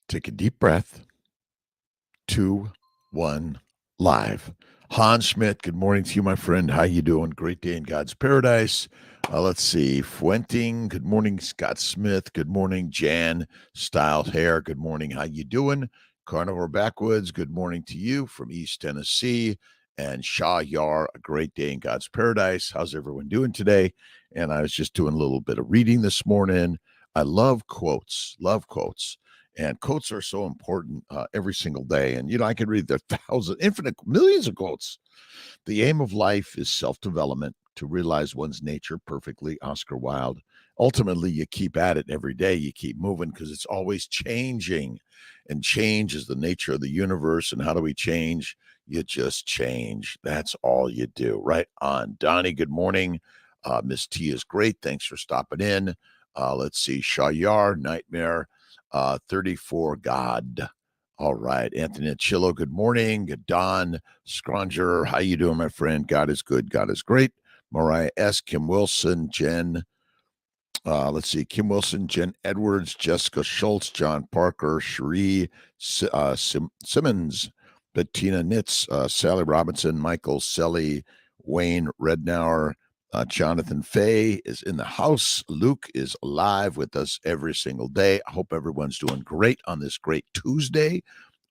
Take a deep breath. 2, 1, live. Hans Schmidt, good morning to you, my friend. How you doing? Great day in God's paradise. Let's see. Fuenting, good morning. Scott Smith, good morning. Jan Styles Hair, good morning. How you doing? Carnivore Backwoods, good morning to you from East Tennessee. And Shah Yar, a great day in God's paradise. How's everyone doing today? And I was just doing a little bit of reading this morning. I love quotes, And quotes are so important every single day. And, I could read the millions of quotes. The aim of life is self-development, to realize one's nature perfectly. Oscar Wilde. Ultimately, you keep at it every day. You keep moving because it's always changing. And change is the nature of the universe. And how do we change? You just change. That's all you do. Right on. Donnie, good morning. Miss T is great. Thanks for stopping in. Let's see. Shayar, Nightmare. 34 God. All right. Anthony Chillo, good morning. Don Scronger, how you doing, my friend? God is good. God is great. Mariah S., Kim Wilson, Jen. Let's see. Kim Wilson, Jen Edwards, Jessica Schultz, John Parker, Cherie Simmons, Bettina Nitz, Sally Robinson, Michael Selly, Wayne Rednauer, Jonathan Fay is in the house. Luke is live with us every single day. I hope everyone's doing great on this great Tuesday.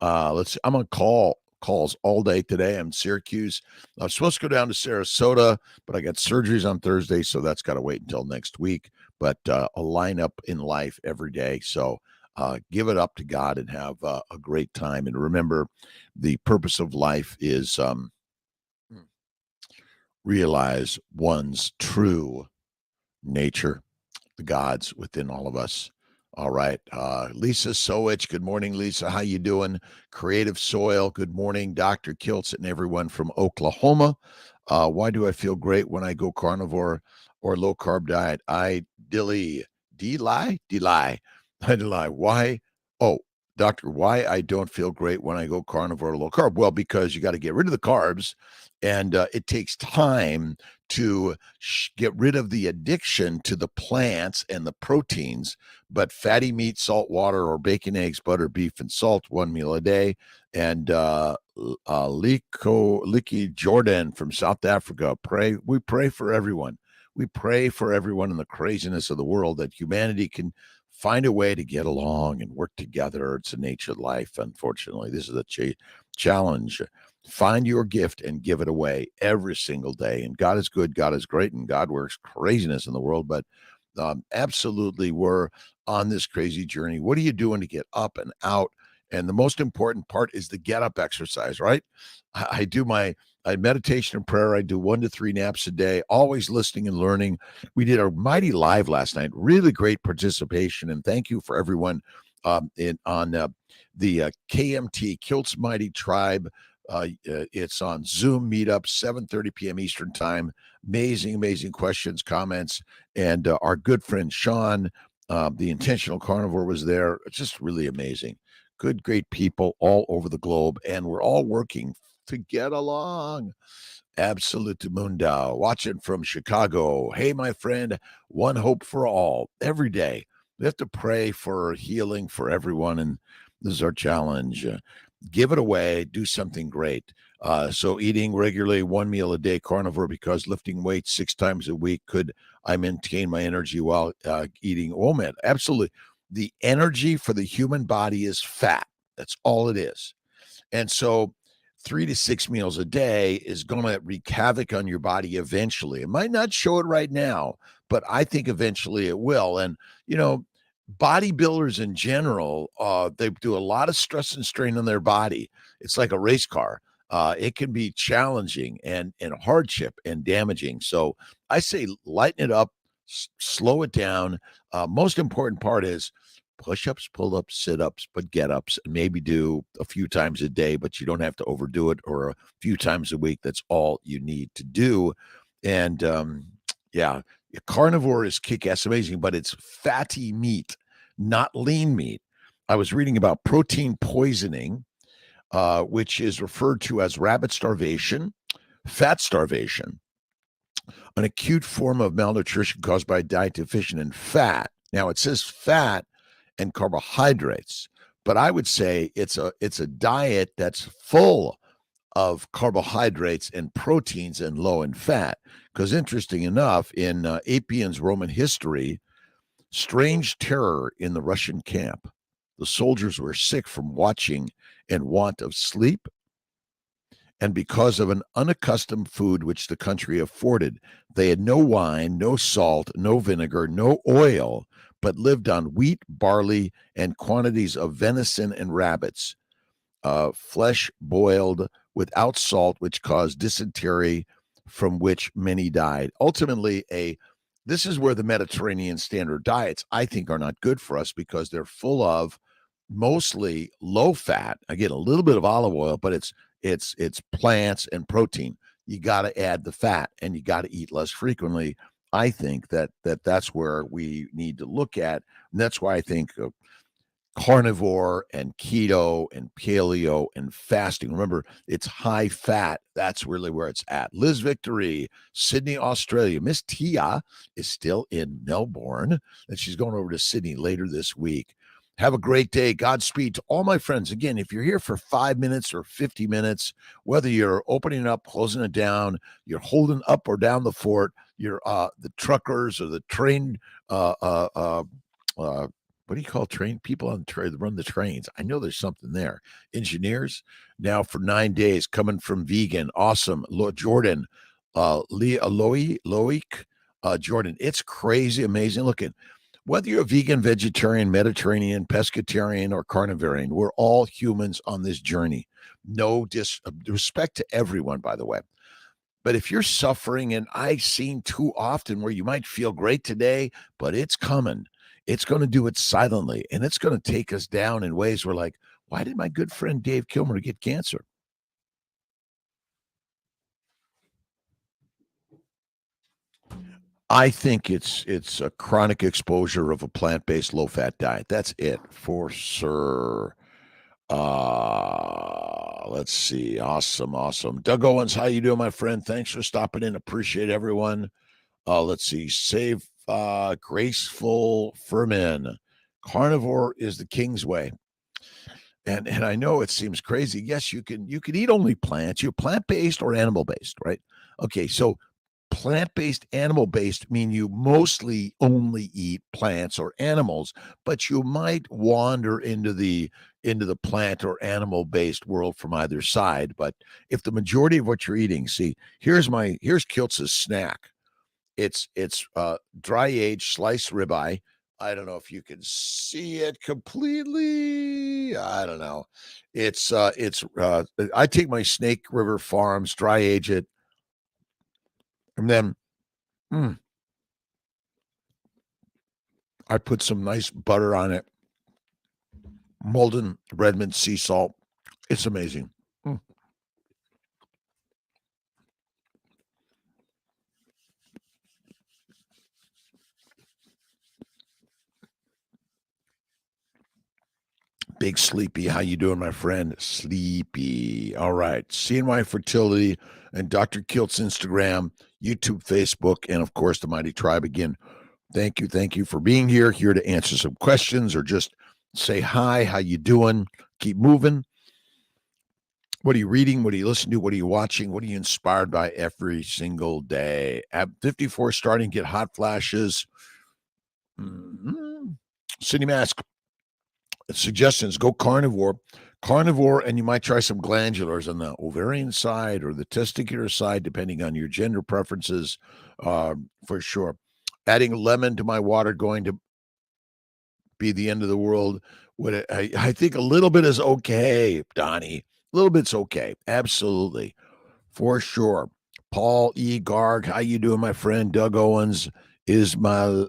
Let's see. I'm on calls all day today. I'm in Syracuse. I was supposed to go down to Sarasota, but I got surgeries on Thursday, so that's got to wait until next week. But a lineup in life every day. So give it up to God and have a great time. And remember, the purpose of life is realize one's true nature, the gods within all of us. All right. Lisa Sowich, good morning, Lisa. How you doing? Creative Soil, good morning. Dr.Kiltz and everyone from Oklahoma. Why do I feel great when I go carnivore or low-carb diet? I lie. Why? Oh, doctor, why I don't feel great when I go carnivore or low-carb? Well, because you got to get rid of the carbs, and it takes time to get rid of the addiction to the plants and the proteins. But fatty meat, salt water, or bacon, eggs, butter, beef, and salt, one meal a day. And Liki Jordan from South Africa, we pray for everyone. We pray for everyone in the craziness of the world, that humanity can find a way to get along and work together. It's the nature of life, unfortunately. This is a challenge. Find your gift and give it away every single day. And God is good, God is great, and God works craziness in the world. But absolutely, we're on this crazy journey. What are you doing to get up and out? And the most important part is the get up exercise, right? I do my meditation and prayer. I do 1 to 3 naps a day, always listening and learning. We did a Mighty Live last night. Really great participation. And thank you for everyone on the KMT Kiltz Mighty Tribe. It's on Zoom meetup, 7:30 p.m. Eastern time. Amazing questions, comments. And our good friend Sean, the Intentional Carnivore, was there. It's just really amazing. Good, great people all over the globe. And we're all working to get along. Absolute Mundo, watching from Chicago. Hey, my friend, one hope for all. Every day, we have to pray for healing for everyone. And this is our challenge. Give it away. Do something great. So eating regularly, 1 meal a day, carnivore, because lifting weights 6 times a week, could I maintain my energy while eating? Oh, man, absolutely. The energy for the human body is fat. That's all it is. And so 3 to 6 meals a day is going to wreak havoc on your body eventually. It might not show it right now, but I think eventually it will. And, bodybuilders in general, they do a lot of stress and strain on their body. It's like a race car. It can be challenging and hardship and damaging. So I say lighten it up, slow it down. Most important part is push-ups, pull-ups, sit-ups, but get-ups, and maybe do a few times a day, but you don't have to overdo it, or a few times a week. That's all you need to do. And carnivore is kick-ass amazing, but it's fatty meat, not lean meat. I was reading about protein poisoning, which is referred to as rabbit starvation, fat starvation, an acute form of malnutrition caused by a diet deficient in fat. Now, it says fat and carbohydrates, but I would say it's a diet that's full of carbohydrates and proteins and low in fat. Because interesting enough, in Apian's Roman history, strange terror in the Russian camp. The soldiers were sick from watching and want of sleep, and because of an unaccustomed food which the country afforded, they had no wine, no salt, no vinegar, no oil, but lived on wheat, barley, and quantities of venison and rabbits, flesh boiled without salt, which caused dysentery, from which many died. Ultimately, this is where the Mediterranean standard diets, I think, are not good for us because they're full of mostly low fat. Again, a little bit of olive oil, but it's plants and protein. You got to add the fat, and you got to eat less frequently. I think that's where we need to look at, and that's why I think carnivore and keto and paleo and fasting. Remember, it's high fat. That's really where it's at. Liz Victory, Sydney, Australia. Miss Tia is still in Melbourne, and she's going over to Sydney later this week. Have a great day. Godspeed to all my friends. Again, if you're here for 5 minutes or 50 minutes, whether you're opening it up, closing it down, you're holding up or down the fort, you're the truckers or the train what do you call train people on the train that run the trains? I know there's something there. Engineers now for 9 days coming from vegan. Awesome. Jordan, Loic, Jordan. It's crazy, amazing looking. Whether you're a vegan, vegetarian, Mediterranean, pescatarian, or carnivorian, we're all humans on this journey. No disrespect to everyone, by the way. But if you're suffering, and I've seen too often where you might feel great today, but it's coming. It's going to do it silently, and it's going to take us down in ways where, like, why did my good friend Dave Kilmer get cancer? I think it's a chronic exposure of a plant-based low-fat diet. That's it for sure. Let's see. Awesome. Doug Owens, how you doing, my friend? Thanks for stopping in. Appreciate everyone. Let's see. Save Graceful Furman. Carnivore is the king's way. And I know it seems crazy. Yes, you can eat only plants. You're plant-based or animal-based, right? Okay, so plant-based, animal-based mean you mostly only eat plants or animals, but you might wander into the plant or animal-based world from either side. But if the majority of what you're eating, see, here's Kiltz's snack. It's dry aged sliced ribeye. I don't know if you can see it completely. I don't know. It's I take my Snake River Farms, dry age it, and then I put some nice butter on it. Malden Redmond sea salt. It's amazing. Big Sleepy, how you doing, my friend? Sleepy. All right. CNY Fertility and Dr. Kiltz Instagram, YouTube, Facebook, and of course the Mighty Tribe. Again, thank you for being here to answer some questions or just say hi. How you doing? Keep moving. What are you reading? What are you listening to? What are you watching? What are you inspired by every single day? At 54, starting to get hot flashes. City Mask. Suggestions: go carnivore, and you might try some glandulars on the ovarian side or the testicular side, depending on your gender preferences, for sure. Adding lemon to my water going to be the end of the world. I think a little bit is okay, Donnie. A little bit's okay, absolutely, for sure. Paul E. Garg, how you doing, my friend? Doug Owens, Ismail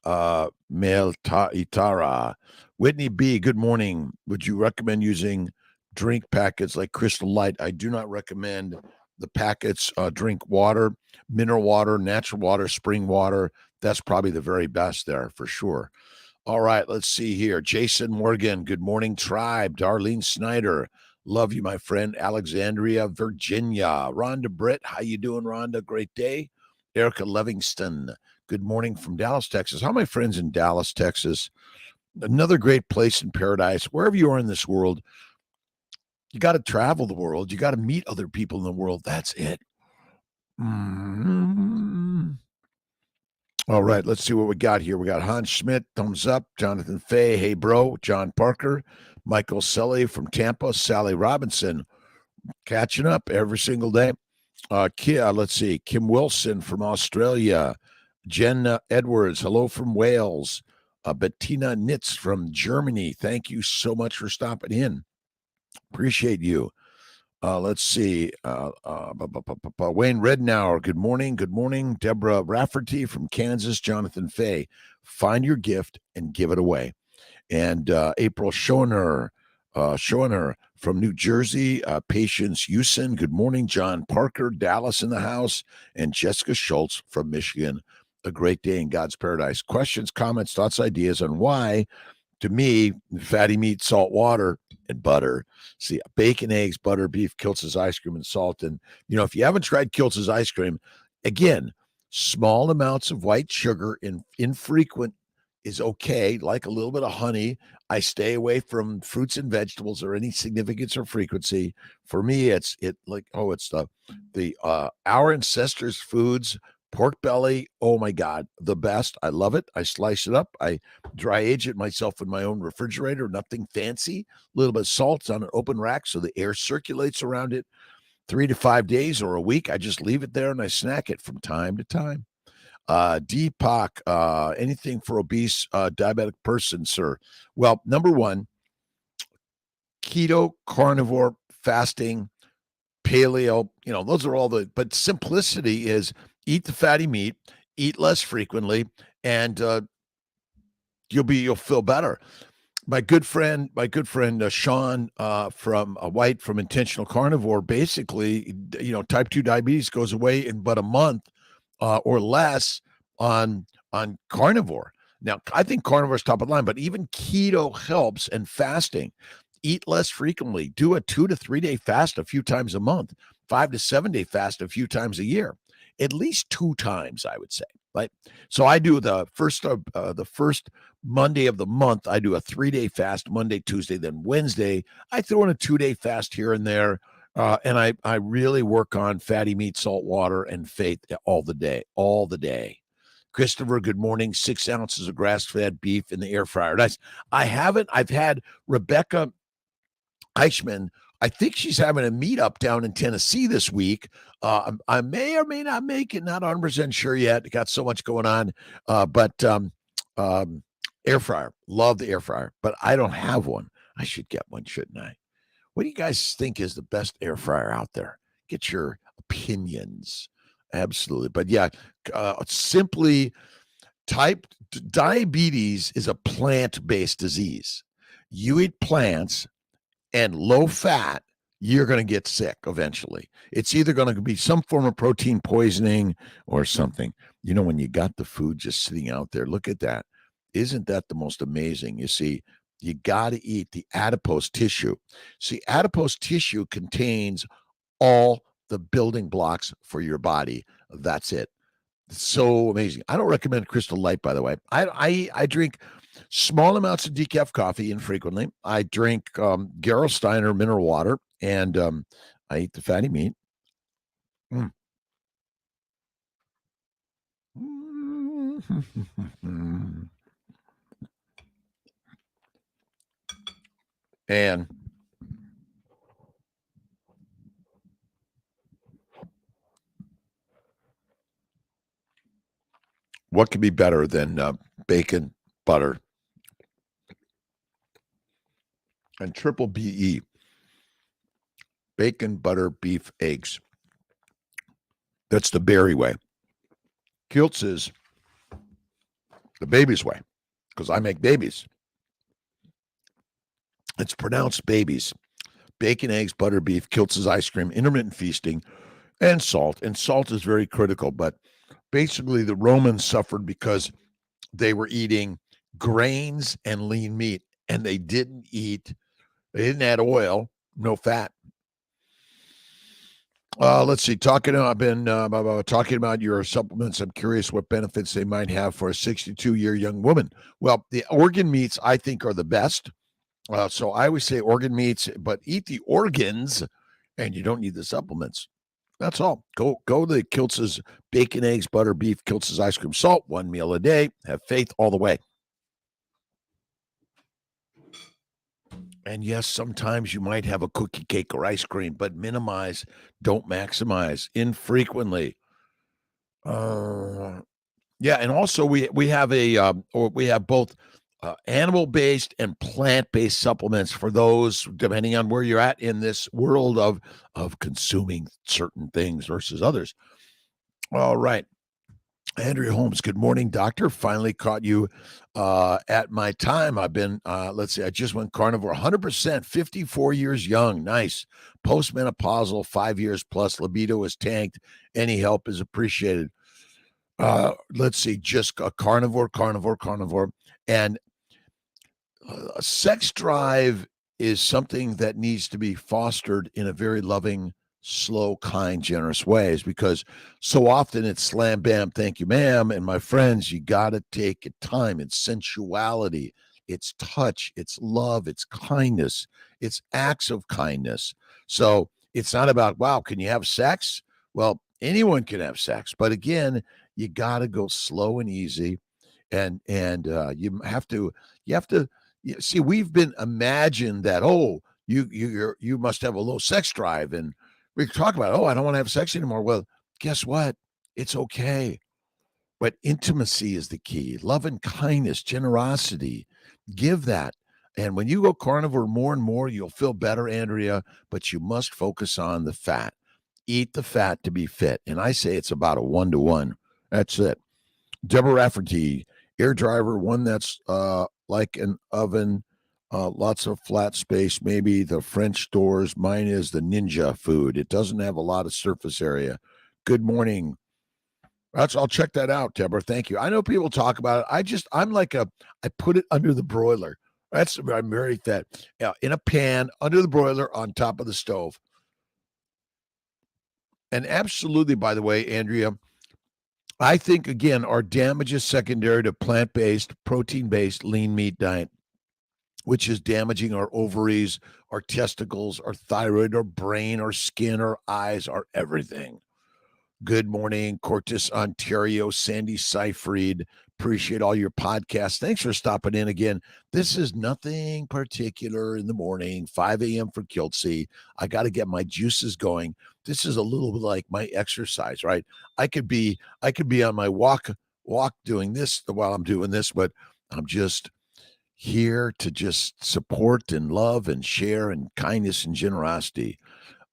Mel Itara. Whitney B., good morning. Would you recommend using drink packets like Crystal Light? I do not recommend the packets. Drink water, mineral water, natural water, spring water. That's probably the very best there for sure. All right, let's see here. Jason Morgan, good morning, tribe. Darlene Snyder, love you, my friend. Alexandria, Virginia. Rhonda Britt, how you doing, Rhonda? Great day. Erica Livingston, good morning from Dallas, Texas. How are my friends in Dallas, Texas? Another great place in paradise, wherever you are in this world, you got to travel the world. You got to meet other people in the world. That's it. Mm. All right, let's see what we got here. We got Hans Schmidt, thumbs up. Jonathan Fay, hey bro. John Parker, Michael Sully from Tampa, Sally Robinson, catching up every single day. Let's see, Kim Wilson from Australia, Jen Edwards, hello from Wales, Bettina Nitz from Germany. Thank you so much for stopping in. Appreciate you. Let's see. Wayne Rednauer, good morning. Good morning. Deborah Rafferty from Kansas. Jonathan Fay, find your gift and give it away. And April Schoener from New Jersey. Patience Houston, good morning. John Parker, Dallas in the house. And Jessica Schultz from Michigan. A great day in God's paradise. Questions, comments, thoughts, ideas on why, to me, fatty meat, salt water, and butter. See, bacon, eggs, butter, beef, Kiltz's ice cream, and salt. And, if you haven't tried Kiltz's ice cream, again, small amounts of white sugar, infrequent is okay, like a little bit of honey. I stay away from fruits and vegetables or any significance or frequency. For me, it's our ancestors' foods. Pork belly, oh my God, the best. I love it. I slice it up. I dry age it myself in my own refrigerator, nothing fancy. A little bit of salt on an open rack so the air circulates around it. 3 to 5 days or a week, I just leave it there and I snack it from time to time. Deepak, anything for obese diabetic person, sir? Well, number one, keto, carnivore, fasting, paleo, those are all but simplicity is eat the fatty meat, eat less frequently, and you'll feel better. My good friend Sean from White from Intentional Carnivore, basically, type 2 diabetes goes away in but a month or less on carnivore. Now, I think carnivore is top of the line, but even keto helps, and fasting. Eat less frequently. Do a 2 to 3 day fast a few times a month, 5 to 7 day fast a few times a year, at least 2 times, I would say. Right. So I do the first Monday of the month. I do a 3 day fast, Monday, Tuesday, then Wednesday. I throw in a 2 day fast here and there. And I really work on fatty meat, salt water, and faith all the day. Christopher, good morning. 6 ounces of grass-fed beef in the air fryer. Nice. I've had Rebecca Eichmann. I think she's having a meetup down in Tennessee this week. I may or may not make it. Not 100% sure yet. Got so much going on. But air fryer. Love the air fryer. But I don't have one. I should get one, shouldn't I? What do you guys think is the best air fryer out there? Get your opinions. Absolutely. But yeah, simply diabetes is a plant-based disease. You eat plants and low fat, you're going to get sick eventually. It's either going to be some form of protein poisoning or something. When you got the food just sitting out there, look at that. Isn't that the most amazing? You see, you got to eat the adipose tissue. See, adipose tissue contains all the building blocks for your body. That's it. It's so amazing. I don't recommend Crystal Light, by the way. I drink small amounts of decaf coffee infrequently. I drink Gerolsteiner mineral water, and I eat the fatty meat. Mm. And what could be better than bacon, butter, and triple BE? Bacon, butter, beef, eggs. That's the Berry way. Kiltz is the baby's way, because I make babies. It's pronounced babies. Bacon, eggs, butter, beef, Kiltz's ice cream, intermittent feasting, and salt. And salt is very critical. But basically, the Romans suffered because they were eating grains and lean meat, and they didn't add oil, no fat. Let's see. I've been talking about your supplements. I'm curious what benefits they might have for a 62-year young woman. Well, the organ meats I think are the best. So I always say organ meats, but eat the organs, and you don't need the supplements. That's all. Go to Kiltz's bacon, eggs, butter, beef, Kiltz's ice cream, salt, one meal a day. Have faith all the way. And yes, sometimes you might have a cookie, cake, or ice cream, but minimize, don't maximize infrequently. Yeah, and also we have or we have both animal based and plant based supplements for those depending on where you're at in this world of consuming certain things versus others. All right. Andrea Holmes, good morning, doctor. Finally caught you at my time. I've been, let's see, I just went carnivore 100%, 54 years young. Nice. Postmenopausal, 5 years plus. Libido is tanked. Any help is appreciated. Let's see, just a carnivore. And sex drive is something that needs to be fostered in a very loving, slow, kind, generous ways, because so often it's slam bam, thank you, ma'am. And my friends, you got to take it time. It's sensuality, it's touch, it's love, it's kindness, it's acts of kindness. So it's not about, wow, can you have sex? Well, anyone can have sex. But again, you got to go slow and easy. And you have to see, we've been imagined that, oh, you must have a low sex drive, and we talk about, oh, I don't want to have sex anymore. Well, guess what? It's okay. But intimacy is the key. Love and kindness, generosity. Give that. And when you go carnivore more and more, you'll feel better, Andrea, but you must focus on the fat. Eat the fat to be fit. And I say it's about a 1-to-1. That's it. Deborah Rafferty, air driver, one that's like an oven, lots of flat space, maybe the French doors. Mine is the Ninja food. It doesn't have a lot of surface area. Good morning. I'll check that out, Deborah. Thank you. I know people talk about it. I put it under the broiler. I'm very fat. Yeah, in a pan, under the broiler, on top of the stove. And absolutely, by the way, Andrea, I think, again, our damage is secondary to plant-based, protein-based, lean meat diet, which is damaging our ovaries, our testicles, our thyroid, our brain, our skin, our eyes, our everything. Good morning, Cortis, Ontario, Sandy Seyfried. Appreciate all your podcasts. Thanks for stopping in again. This is nothing particular in the morning, 5 a.m. for Kiltzy. I got to get my juices going. This is a little bit like my exercise, right? I could be on my walk doing this while I'm doing this, but I'm just here to just support and love and share and kindness and generosity.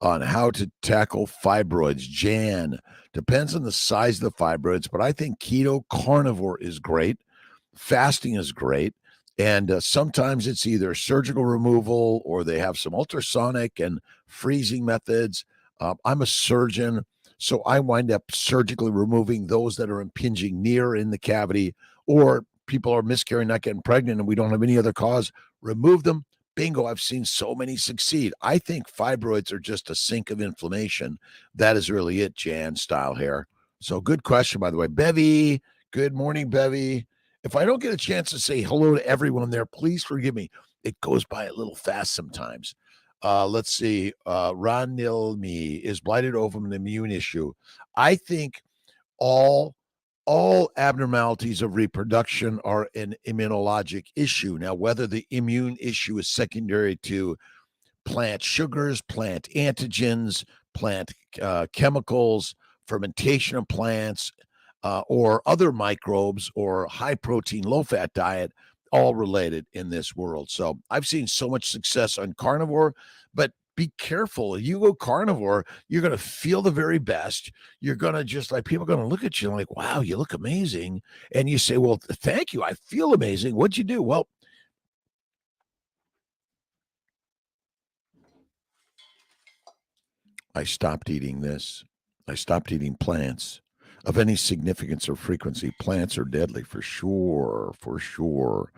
On how to tackle fibroids. Jan, depends on the size of the fibroids, but I think keto carnivore is great. Fasting is great. And sometimes it's either surgical removal or they have some ultrasonic and freezing methods. I'm a surgeon, so I wind up surgically removing those that are impinging near in the cavity, or people are miscarrying, not getting pregnant, and we don't have any other cause. Remove them. Bingo, I've seen so many succeed. I think fibroids are just a sink of inflammation. That is really it, Jan style hair. So good question, by the way. Bevy, good morning, Bevy. If I don't get a chance to say hello to everyone there, please forgive me. It goes by a little fast sometimes. Let's see. Ron Nilmi, is blighted ovum an immune issue? I think all abnormalities of reproduction are an immunologic issue. Now, whether the immune issue is secondary to plant sugars, plant antigens, plant chemicals, fermentation of plants, or other microbes, or high protein, low fat diet, all related in this world. So I've seen so much success on carnivore, but be careful. You go carnivore, you're going to feel the very best. You're going to just like, people are going to look at you and like, wow, you look amazing. And you say, well, thank you. I feel amazing. What'd you do? Well, I stopped eating this. I stopped eating plants of any significance or frequency. Plants are deadly for sure, for sure.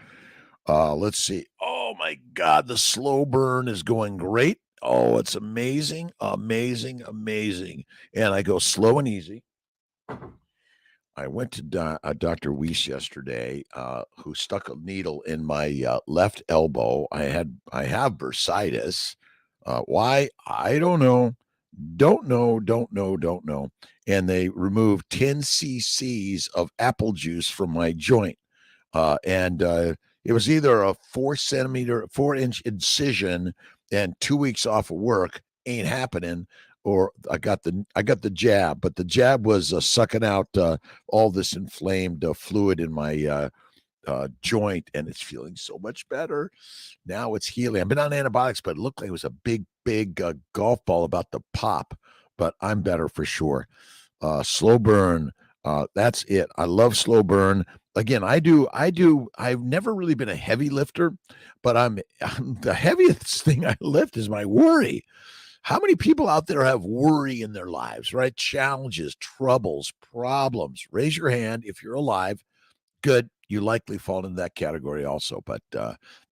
Let's see. Oh my God, the slow burn is going great. Oh, it's amazing, amazing, amazing. And I go slow and easy. I went to Dr. Weiss yesterday, who stuck a needle in my left elbow. I have bursitis. Why? I don't know. Don't know. Don't know. Don't know. And they removed 10 cc's of apple juice from my joint. And it was either a 4-inch incision and 2 weeks off of work ain't happening, or I got the jab, but the jab was sucking out all this inflamed fluid in my joint, and it's feeling so much better. Now it's healing. I've been on antibiotics, but it looked like it was a big golf ball about to pop. But I'm better for sure. Slow burn. That's it. I love slow burn. Again, I've never really been a heavy lifter, but I'm the heaviest thing I lift is my worry. How many people out there have worry in their lives, right? Challenges, troubles, problems. Raise your hand if you're alive. Good. You likely fall into that category also. But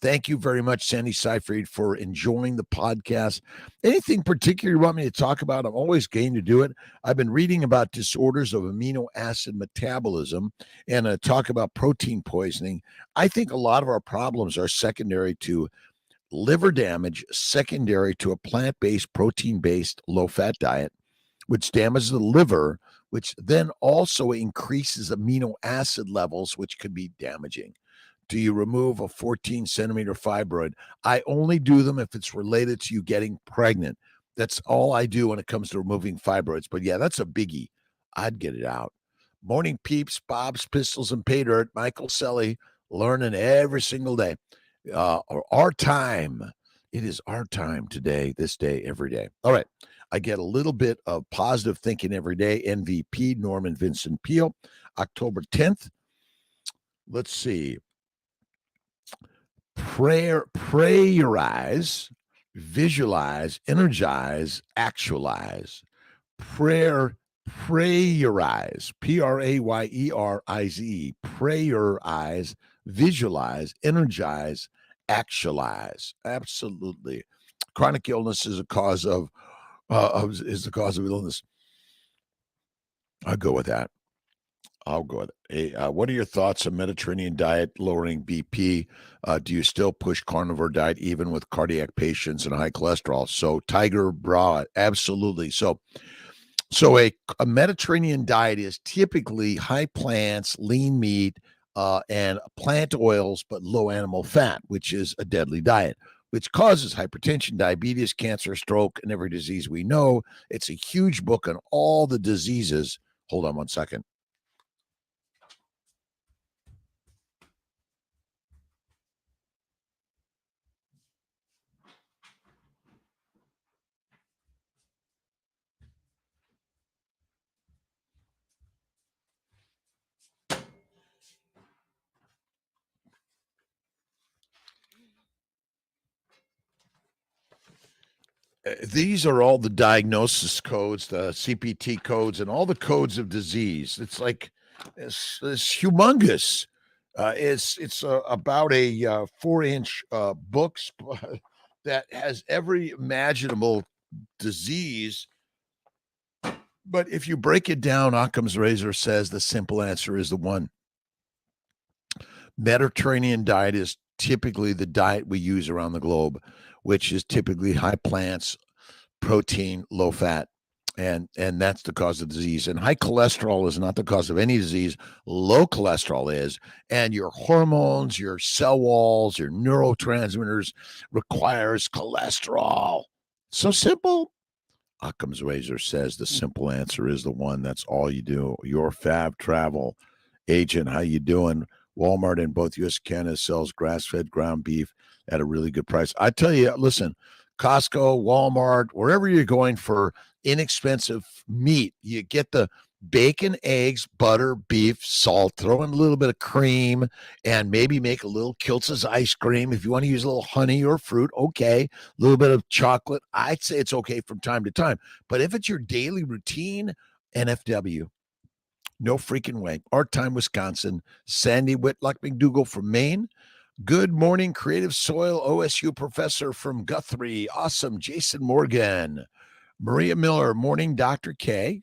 thank you very much, Sandy Seyfried, for enjoying the podcast. Anything particular you want me to talk about? I'm always game to do it. I've been reading about disorders of amino acid metabolism and talk about protein poisoning. I think a lot of our problems are secondary to liver damage, secondary to a plant-based, protein-based, low-fat diet, which damages the liver, which then also increases amino acid levels, which could be damaging. Do you remove a 14-centimeter fibroid? I only do them if it's related to you getting pregnant. That's all I do when it comes to removing fibroids. But yeah, that's a biggie. I'd get it out. Morning peeps, Bob's Pistols, and Pay Dirt. Michael Selly, learning every single day. Our time. It is our time today, this day, every day. All right. I get a little bit of positive thinking every day. MVP, Norman Vincent Peale, October 10th. Let's see. Prayerize, visualize, energize, actualize. Prayerize, Prayerize, prayerize, visualize, energize, actualize. Absolutely. Chronic illness is a cause of is the cause of illness. I'll go with that. I'll go with it. Hey, what are your thoughts on Mediterranean diet lowering BP? Do you still push carnivore diet even with cardiac patients and high cholesterol? So Tiger Bra, absolutely. So a Mediterranean diet is typically high plants, lean meat, and plant oils, but low animal fat, which is a deadly diet, which causes hypertension, diabetes, cancer, stroke, and every disease we know. It's a huge book on all the diseases. Hold on one second. These are all the diagnosis codes, the CPT codes, and all the codes of disease. It's like it's humongous. It's about a 4-inch book that has every imaginable disease. But if you break it down, Occam's razor says the simple answer is the one. Mediterranean diet is typically the diet we use around the globe, which is typically high plants, protein, low fat. And that's the cause of disease. And high cholesterol is not the cause of any disease. Low cholesterol is. And your hormones, your cell walls, your neurotransmitters requires cholesterol. So simple. Occam's razor says the simple answer is the one. That's all you do. Your Fab Travel agent, how you doing? Walmart in both U.S. and Canada sells grass-fed ground beef at a really good price. I tell you, listen, Costco, Walmart, wherever you're going for inexpensive meat, you get the bacon, eggs, butter, beef, salt, throw in a little bit of cream, and maybe make a little Kiltz's ice cream. If you want to use a little honey or fruit, okay. A little bit of chocolate, I'd say it's okay from time to time. But if it's your daily routine, NFW, no freaking way. Art Time, Wisconsin. Sandy Whitlock McDougall from Maine. Good morning, Creative Soil OSU professor from Guthrie. Awesome. Jason Morgan. Maria Miller. Morning, Dr. K.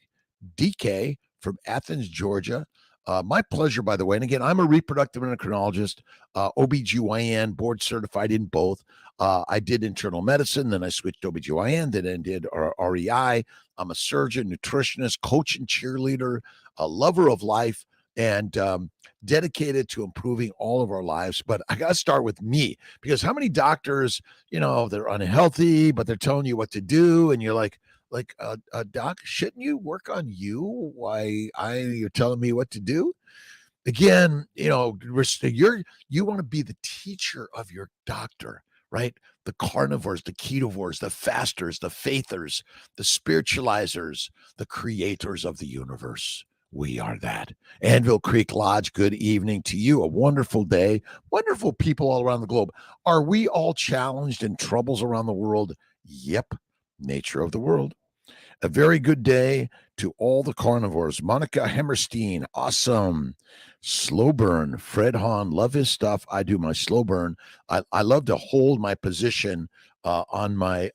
DK from Athens, Georgia. My pleasure, by the way. And again, I'm a reproductive endocrinologist, OBGYN, board certified in both. I did internal medicine, then I switched to OBGYN, then I did REI. I'm a surgeon, nutritionist, coach, and cheerleader, a lover of life, and dedicated to improving all of our lives. But I got to start with me, because how many doctors, they're unhealthy, but they're telling you what to do, and you're like, doc, shouldn't you work on you? You're telling me what to do? Again, you want to be the teacher of your doctor, right? The carnivores, the ketovores, the fasters, the faithers, the spiritualizers, the creators of the universe. We are that. Anvil Creek Lodge, good evening to you. A wonderful day. Wonderful people all around the globe. Are we all challenged in troubles around the world? Yep. Nature of the world. A very good day to all the carnivores. Monica Hammerstein, awesome. Slow burn. Fred Hahn, love his stuff. I do my slow burn. I love to hold my position on my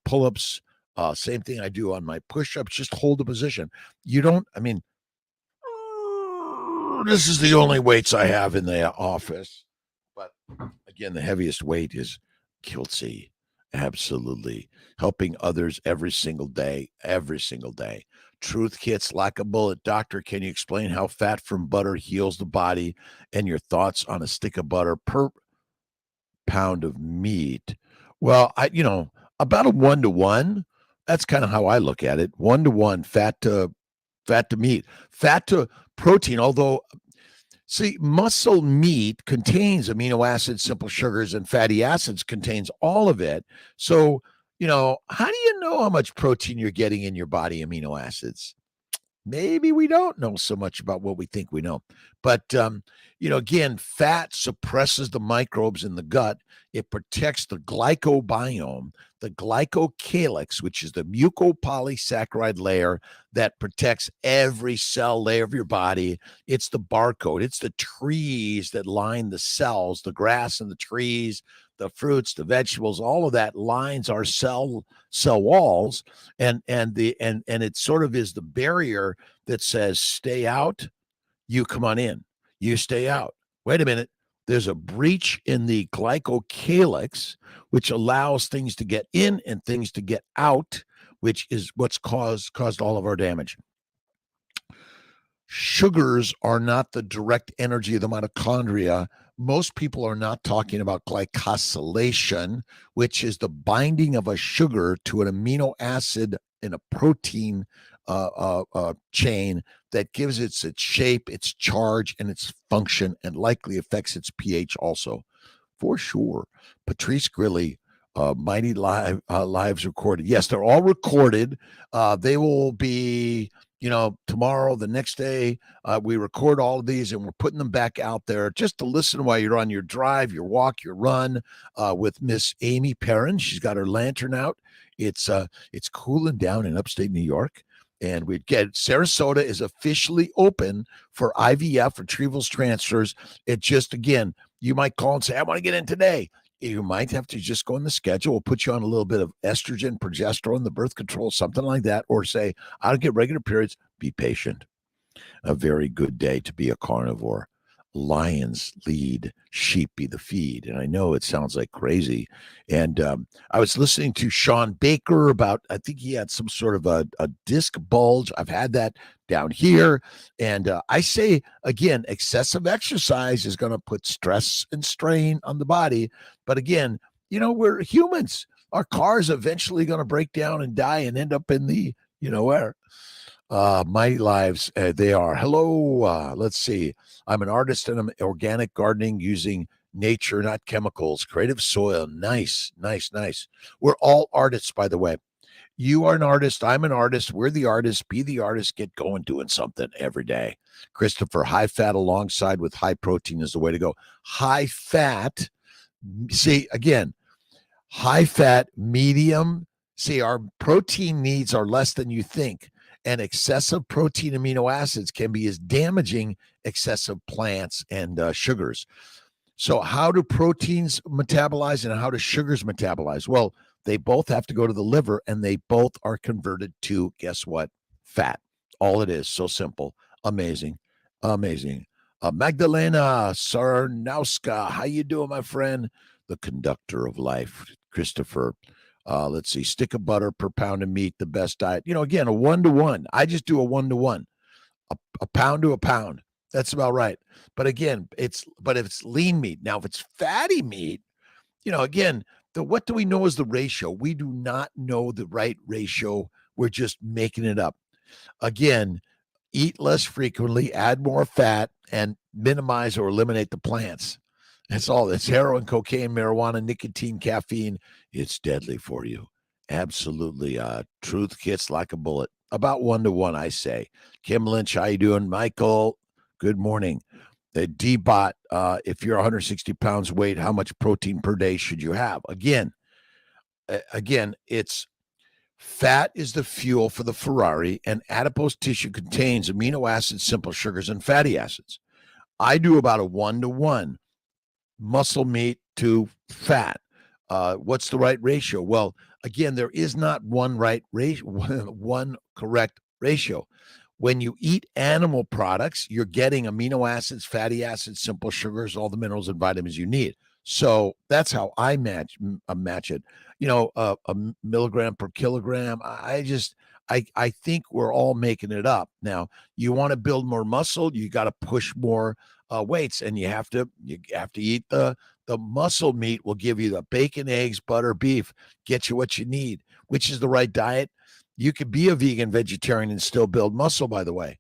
pull-ups. Same thing I do on my push-ups. Just hold the position. This is the only weights I have in the office. But again, the heaviest weight is Kiltz. Absolutely. Helping others every single day. Truth hits like a bullet. Doctor, can you explain how fat from butter heals the body and your thoughts on a stick of butter per pound of meat? Well, about a 1-to-1. That's kind of how I look at it. 1-to-1, fat to meat, fat to protein. Although, see, muscle meat contains amino acids, simple sugars, and fatty acids, contains all of it. So, how do you know how much protein you're getting in your body, amino acids? Maybe we don't know so much about what we think we know. But, again, fat suppresses the microbes in the gut. It protects the glycobiome, the glycocalyx, which is the mucopolysaccharide layer that protects every cell layer of your body. It's the barcode. It's the trees that line the cells, the grass and the trees, the fruits, the vegetables, all of that lines our cell walls, and it sort of is the barrier that says stay out, you come on in, you stay out. Wait a minute, there's a breach in the glycocalyx, which allows things to get in and things to get out, which is what's caused all of our damage. Sugars are not the direct energy of the mitochondria. Most people are not talking about glycosylation, which is the binding of a sugar to an amino acid in a protein chain that gives it its shape, its charge, and its function, and likely affects its pH also, for sure. Patrice Grilly, Mighty Lives recorded. Yes, they're all recorded. They will be tomorrow, the next day. We record all of these and we're putting them back out there just to listen while you're on your drive, your walk, your run, with Miss Amy Perrin. She's got her lantern out. It's cooling down in upstate New York. And we get Sarasota is officially open for IVF, retrievals, transfers. It just, again, you might call and say, I want to get in today. You might have to just go in the schedule. We'll put you on a little bit of estrogen, progesterone, the birth control, something like that, or say, I don't get regular periods. Be patient. A very good day to be a carnivore. Lions lead, sheep be the feed. And I know it sounds like crazy. And I was listening to Sean Baker about, I think he had some sort of a disc bulge. I've had that down here. And I say, again, excessive exercise is going to put stress and strain on the body. But again, we're humans. Our car's eventually going to break down and die and end up in the, where. Mighty Lives, they are. Hello, let's see. I'm an artist and I'm organic gardening using nature, not chemicals. Creative soil, nice. We're all artists, by the way. You are an artist. I'm an artist. We're the artists. Be the artist. Get going, doing something every day. Christopher, high fat alongside with high protein is the way to go. High fat. See, again, high fat, medium. See, our protein needs are less than you think. And excessive protein amino acids can be as damaging excessive plants and sugars. So how do proteins metabolize and how do sugars metabolize? Well, they both have to go to the liver and they both are converted to, guess what? Fat. All it is. So simple. Amazing. Amazing. Magdalena Sarnowska, how you doing, my friend? The conductor of life, Christopher. Let's see, stick of butter per pound of meat, the best diet. Again, a 1-to-1. I just do a 1-to-1, a pound to a pound. That's about right. But again, if it's lean meat. Now, if it's fatty meat, again, what do we know is the ratio? We do not know the right ratio. We're just making it up. Again, eat less frequently, add more fat, and minimize or eliminate the plants. That's all. It's heroin, cocaine, marijuana, nicotine, caffeine. It's deadly for you. Absolutely. Truth hits like a bullet. About 1-to-1, I say. Kim Lynch, how you doing? Michael, good morning. The D-Bot, if you're 160 pounds weight, how much protein per day should you have? Again, it's fat is the fuel for the Ferrari, and adipose tissue contains amino acids, simple sugars, and fatty acids. I do about a 1-to-1, muscle meat to fat. What's the right ratio? Well, again, there is not one right ratio, one correct ratio. When you eat animal products, you're getting amino acids, fatty acids, simple sugars, all the minerals and vitamins you need. So that's how I match it. A milligram per kilogram. I think we're all making it up. Now, you want to build more muscle, you got to push more weights, and you have to eat the muscle meat. Will give you the bacon, eggs, butter, beef, get you what you need. Which is the right diet? You could be a vegan vegetarian and still build muscle, by the way.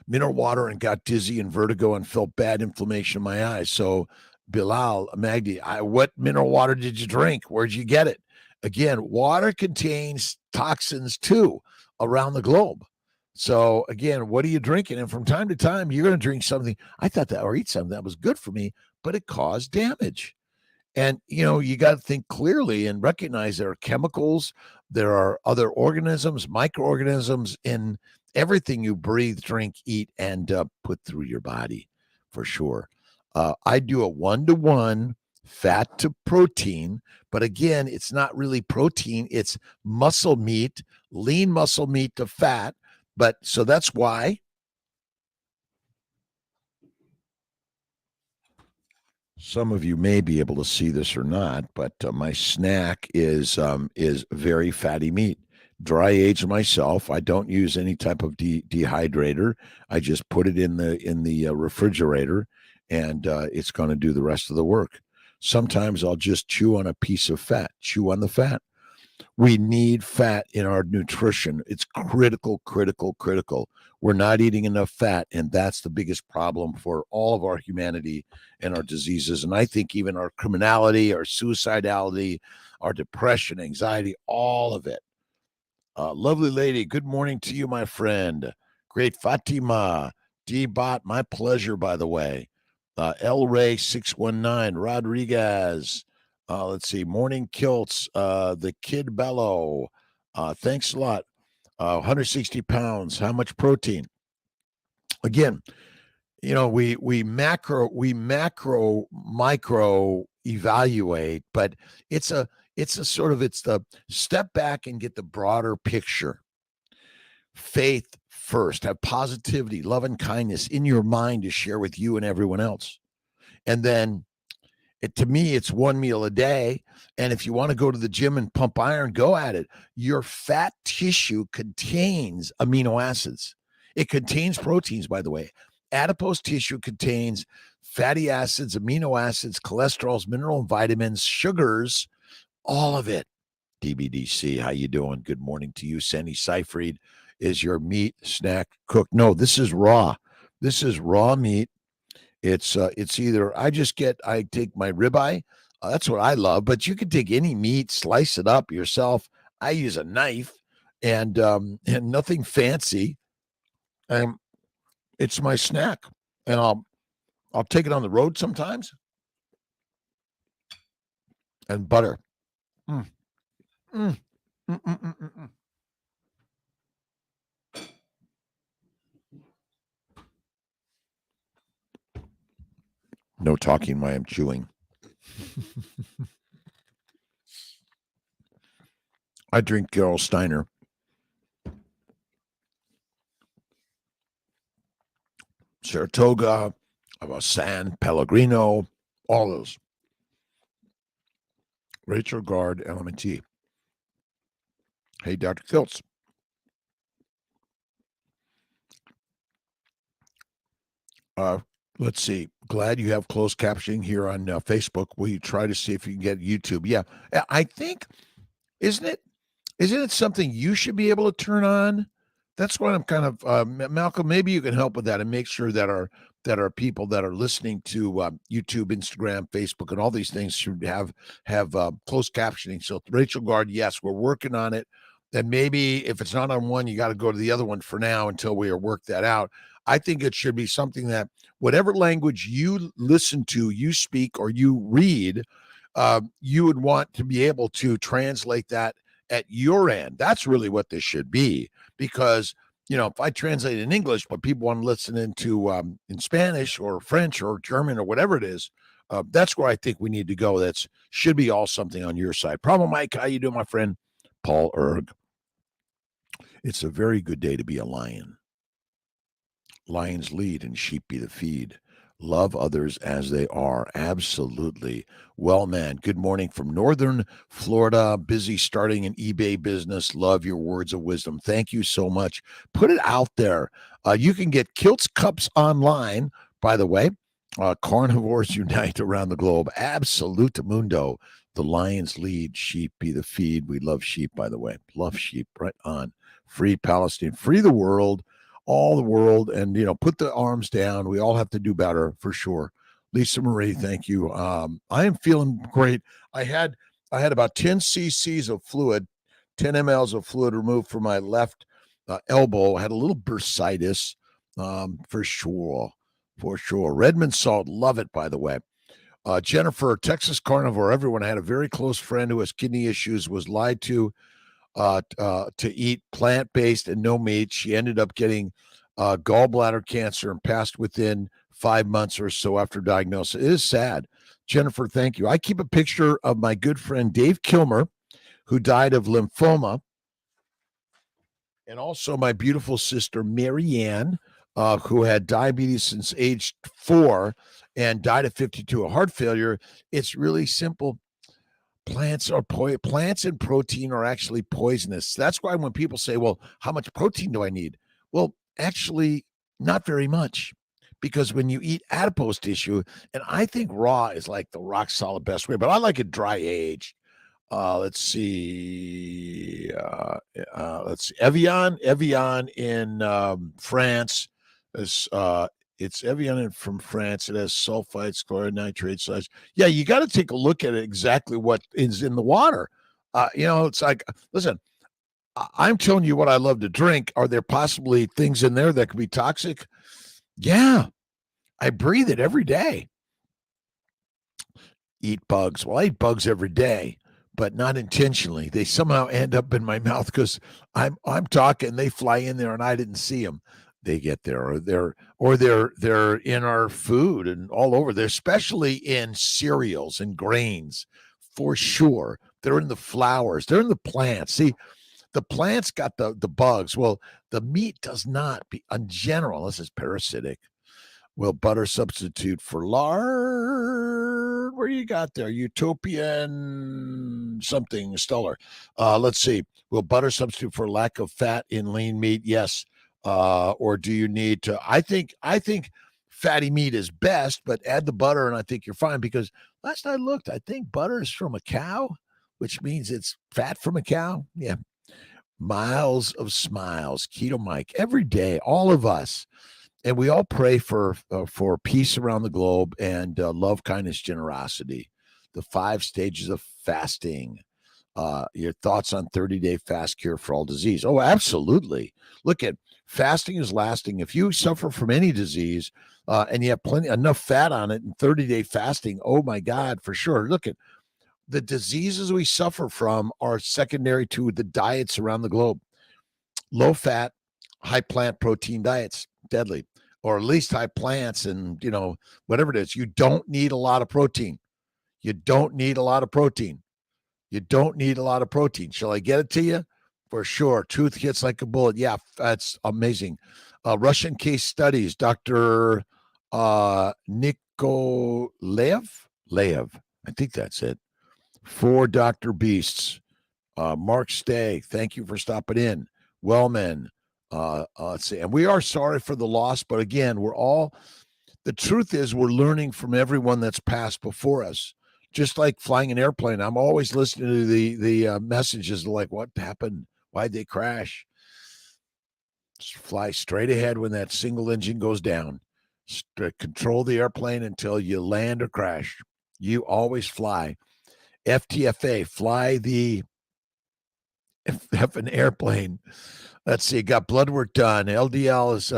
Mineral water and got dizzy and vertigo and felt bad inflammation in my eyes. So, Bilal, Magdi, what mineral water did you drink? Where'd you get it? Again, water contains toxins too around the globe. So, again, what are you drinking? And from time to time, you're going to drink something. I thought that, or eat something that was good for me, but it caused damage. And, you got to think clearly and recognize there are chemicals, there are other organisms, microorganisms in everything you breathe, drink, eat, and put through your body for sure. I do a 1-to-1 fat to protein, but again, it's not really protein, it's muscle meat, lean muscle meat to fat. But so that's why some of you may be able to see this or not, but my snack is very fatty meat. Dry aged myself. I don't use any type of dehydrator. I just put it in the refrigerator, and it's going to do the rest of the work. Sometimes I'll just chew on a piece of fat, chew on the fat. We need fat in our nutrition. It's critical, critical, critical. We're not eating enough fat, and that's the biggest problem for all of our humanity and our diseases. And I think even our criminality, our suicidality, our depression, anxiety, all of it. Lovely lady, good morning to you, my friend. Great Fatima, D-Bot, my pleasure, by the way. El Ray 619, Rodriguez. Let's see, Morning Kiltz, the Kid Bello. Thanks a lot. 160 pounds. How much protein? Again, we macro micro evaluate, but it's a it's the step back and get the broader picture. Faith first, have positivity, love, and kindness in your mind to share with you and everyone else. And then to me, it's one meal a day. And if you want to go to the gym and pump iron, go at it. Your fat tissue contains amino acids. It contains proteins, by the way. Adipose tissue contains fatty acids, amino acids, cholesterols, mineral and vitamins, sugars, all of it. DBDC, how you doing? Good morning to you. Sandy Seyfried, is your meat snack cooked? No, this is raw. This is raw meat. It's either I take my ribeye. That's what I love. But you can take any meat, slice it up yourself. I use a knife and nothing fancy. It's my snack, and I'll take it on the road sometimes. And butter. Mm. Mm. Mm, mm, mm, mm, mm. No talking while I'm chewing. I drink Gerolsteiner. Steiner. Saratoga, San Pellegrino, all those. Rachel Gard, LMT. Hey, Dr. Kiltz. Let's see. Glad you have closed captioning here on Facebook. Will you try to see if you can get YouTube? Yeah, I think isn't it something you should be able to turn on? That's what I'm kind of Malcolm. Maybe you can help with that and make sure that our people that are listening to YouTube, Instagram, Facebook, and all these things should have closed captioning. So Rachel Gard, yes, we're working on it. And maybe if it's not on one, you got to go to the other one for now until we work that out. I think it should be something that whatever language you listen to, you speak, or you read, you would want to be able to translate that at your end. That's really what this should be, because if I translate in English, but people want to listen into in Spanish or French or German or whatever it is, that's where I think we need to go. That's should be all something on your side. Problem, Mike, how you doing, my friend? Paul Erg. It's a very good day to be a lion. Lions lead and sheep be the feed. Love others as they are. Absolutely. Well, man, good morning from Northern Florida. Busy starting an eBay business. Love your words of wisdom. Thank you so much. Put it out there. You can get Kiltz cups online, by the way. Carnivores unite around the globe. Absolute mundo. The lions lead, sheep be the feed. We love sheep, by the way. Love sheep. Right on. Free Palestine. Free the world. All the world, and put the arms down. We all have to do better for sure. Lisa Marie, thank you. I am feeling great. I had about 10 cc's of fluid, 10 mLs of fluid removed from my left elbow. I had a little bursitis, for sure. Redmond salt, love it, by the way. Jennifer, Texas Carnivore. Everyone, I had a very close friend who has kidney issues, was lied to eat plant-based and no meat. She ended up getting gallbladder cancer and passed within 5 months or so after diagnosis. It is sad. Jennifer, thank you. I keep a picture of my good friend Dave Kilmer, who died of lymphoma, and also my beautiful sister Marianne, who had diabetes since age 4 and died at 52 of heart failure. It's really simple. Plants and protein are actually poisonous. That's why when people say, well, how much protein do I need? Well, actually, not very much, because when you eat adipose tissue, and I think raw is like the rock solid best way, but I like it dry aged. Let's see. Evian in France is it's Evian from France. It has sulfites, chloride, nitrates. Yeah, you got to take a look at exactly what is in the water. It's like, listen, I'm telling you what I love to drink. Are there possibly things in there that could be toxic? Yeah, I breathe it every day. Eat bugs. Well, I eat bugs every day, but not intentionally. They somehow end up in my mouth because I'm talking. They fly in there and I didn't see them. They get there, or they're in our food and all over. They're especially in cereals and grains, for sure. They're in the flowers. They're in the plants. See, the plants got the bugs. Well, the meat does not. In general, this is parasitic. Will butter substitute for lard? Where you got there? Utopian something stellar. Let's see. Will butter substitute for lack of fat in lean meat? Yes. Or do you need to? I think fatty meat is best, but add the butter and I think you're fine, because last I looked, I think butter is from a cow, which means it's fat from a cow. Yeah. Miles of smiles. Keto Mike every day, all of us. And we all pray for peace around the globe and love, kindness, generosity. The 5 stages of fasting. Your thoughts on 30-day fast cure for all disease? Oh, absolutely. Look at fasting is lasting. If you suffer from any disease and you have enough fat on it in 30-day fasting, oh my God, for sure. Look at the diseases we suffer from are secondary to the diets around the globe. Low fat, high plant protein diets, deadly. or at least high plants and, whatever it is. You don't need a lot of protein. You don't need a lot of protein. You don't need a lot of protein. Shall I get it to you? For sure. Truth hits like a bullet. Yeah, that's amazing. Russian case studies. Dr. Nikolaev. I think that's it. For Dr. Beasts. Mark Stay, thank you for stopping in. Wellman, let's see. And we are sorry for the loss, but again, the truth is we're learning from everyone that's passed before us. Just like flying an airplane, I'm always listening to the messages like, what happened? Why'd they crash? Just fly straight ahead when that single engine goes down. Control the airplane until you land or crash. You always fly. FTFA, fly the F an airplane. Let's see. Got blood work done. LDL is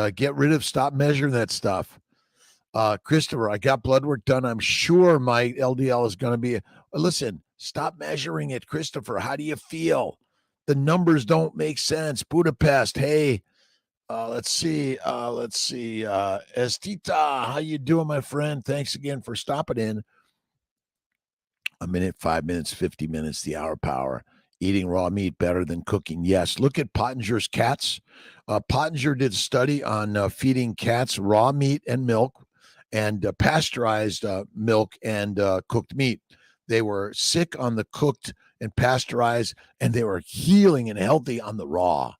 stop measuring that stuff. Christopher, I got blood work done. I'm sure my LDL is going to be. Listen, stop measuring it, Christopher. How do you feel? The numbers don't make sense. Budapest. Hey, let's see. Estita, how you doing, my friend? Thanks again for stopping in. A minute, 5 minutes, 50 minutes, the hour power. Eating raw meat better than cooking. Yes. Look at Pottinger's cats. Pottinger did a study on feeding cats raw meat and milk and pasteurized milk and cooked meat. They were sick on the cooked and pasteurized, and they were healing and healthy on the raw.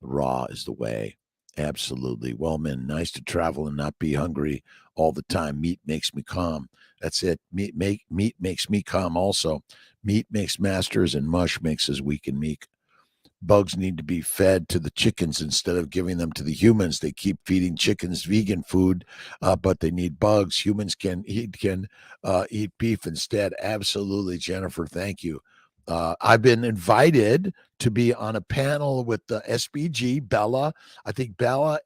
The raw is the way. Absolutely. Wellman, nice to travel and not be hungry all the time. Meat makes me calm. That's it. Meat makes me calm also. Meat makes masters and mush makes us weak and meek. Bugs need to be fed to the chickens instead of giving them to the humans. They keep feeding chickens vegan food, but they need bugs. Humans can eat beef instead. Absolutely, Jennifer. Thank you. I've been invited to be on a panel with the SBG, Bella,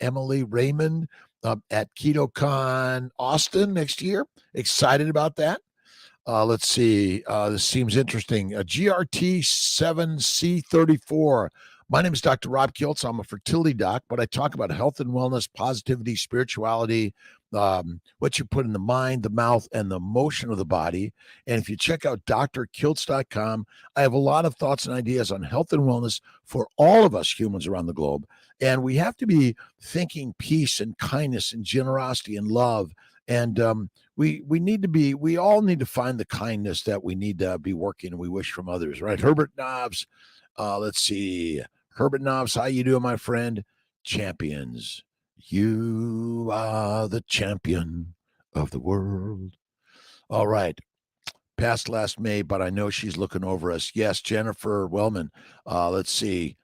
Emily, Raymond at KetoCon Austin next year. Excited about that. Let's see. This seems interesting. GRT7C34. My name is Dr. Rob Kiltz. I'm a fertility doc, but I talk about health and wellness, positivity, spirituality, what you put in the mind, the mouth, and the motion of the body. And if you check out drkiltz.com, I have a lot of thoughts and ideas on health and wellness for all of us humans around the globe. And we have to be thinking peace and kindness and generosity and love. And we all need to find the kindness that we need to be working and we wish from others, right? Herbert Knobs, let's see. Herbert Knobs, how you doing, my friend? Champions. You are the champion of the world. All right. Passed last May, but I know she's looking over us. Yes, Jennifer Wellman. Let's see.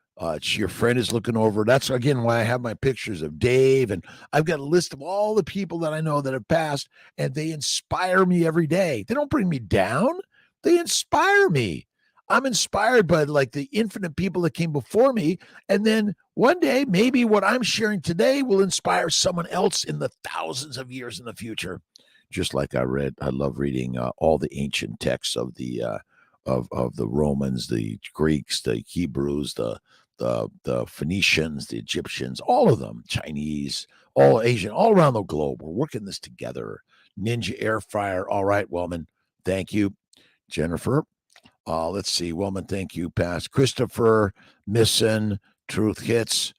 Your friend is looking over. That's, again, why I have my pictures of Dave. And I've got a list of all the people that I know that have passed, and they inspire me every day. They don't bring me down. They inspire me. I'm inspired by like the infinite people that came before me. And then one day, maybe what I'm sharing today will inspire someone else in the thousands of years in the future. Just like I love reading all the ancient texts of the Romans, the Greeks, the Hebrews, the Phoenicians, the Egyptians, all of them, Chinese, all Asian, all around the globe. We're working this together. Ninja air fryer. All right, Wellman. Thank you, Jennifer. Let's see. Wellman, thank you. Pass. Christopher, Misson, Truth hits.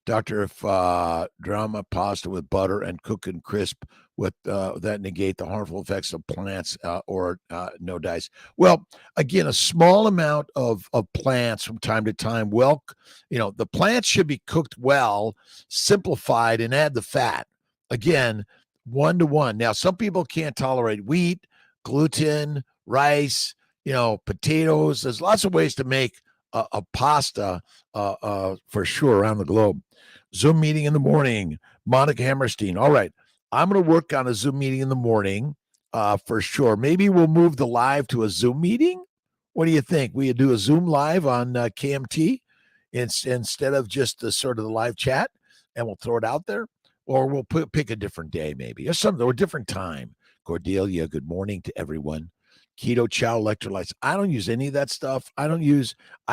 Doctor, if drama pasta with butter and cook and crisp with that negate the harmful effects of plants or no dyes. Well, again, a small amount of plants from time to time. Well, the plants should be cooked well, simplified, and add the fat. Again, 1-to-1. Now, some people can't tolerate wheat, gluten, rice, potatoes. There's lots of ways to make a pasta for sure around the globe. Zoom meeting in the morning. Monica Hammerstein. All right. I'm going to work on a Zoom meeting in the morning for sure. Maybe we'll move the live to a Zoom meeting. What do you think? We do a Zoom live on KMT instead of just the sort of the live chat, and we'll throw it out there, or we'll pick a different day maybe or a different time. Cordelia, good morning to everyone. Keto Chow electrolytes. I don't use any of that stuff. I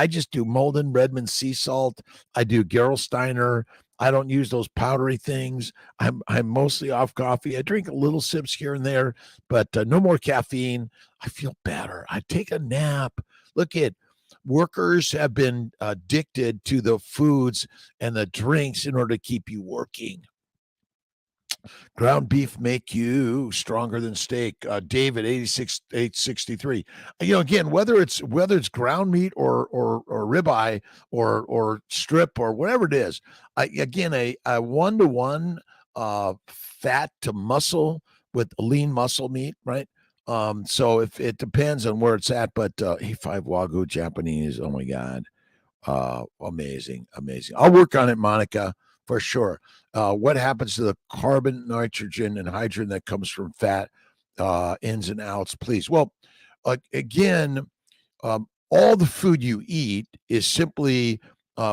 just do Molden Redmond sea salt. I do Gerolsteiner. I don't use those powdery things. I'm mostly off coffee. I drink a little sips here and there, but no more caffeine. I feel better. I take a nap. Look at workers have been addicted to the foods and the drinks in order to keep you working. Ground beef make you stronger than steak. David 86 863. Again, whether it's ground meat or ribeye or strip or whatever it is, again a 1-to-1 fat to muscle with lean muscle meat, right? So if it depends on where it's at, but A5 Wagyu Japanese, oh my God. Amazing. I'll work on it, Monica, for sure. What happens to the carbon, nitrogen, and hydrogen that comes from fat? Ins and outs, please. Well, again, all the food you eat is simply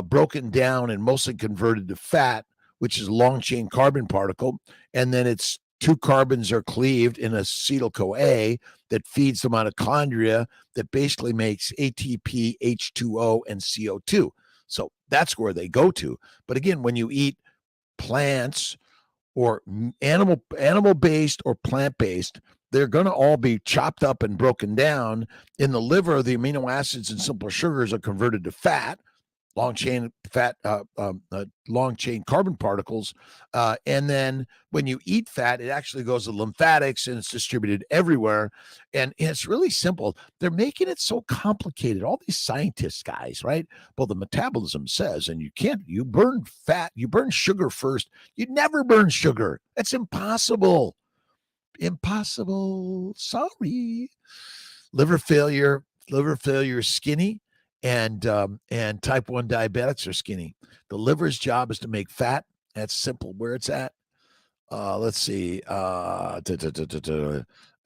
broken down and mostly converted to fat, which is a long chain carbon particle, and then it's two carbons are cleaved in acetyl-CoA that feeds the mitochondria that basically makes ATP, H2O, and CO2. So that's where they go to. But again, when you eat plants or animal-based or plant-based, they're going to all be chopped up and broken down. In the liver, the amino acids and simple sugars are converted to fat, long chain fat, long chain carbon particles. And then when you eat fat, it actually goes to lymphatics and it's distributed everywhere. And it's really simple. They're making it so complicated. All these scientists, guys, right? Well, the metabolism says, and you burn fat, you burn sugar first. You never burn sugar. That's impossible. Sorry. Liver failure is skinny, and type 1 diabetics are skinny. The liver's job is to make fat. That's simple where it's at. Let's see.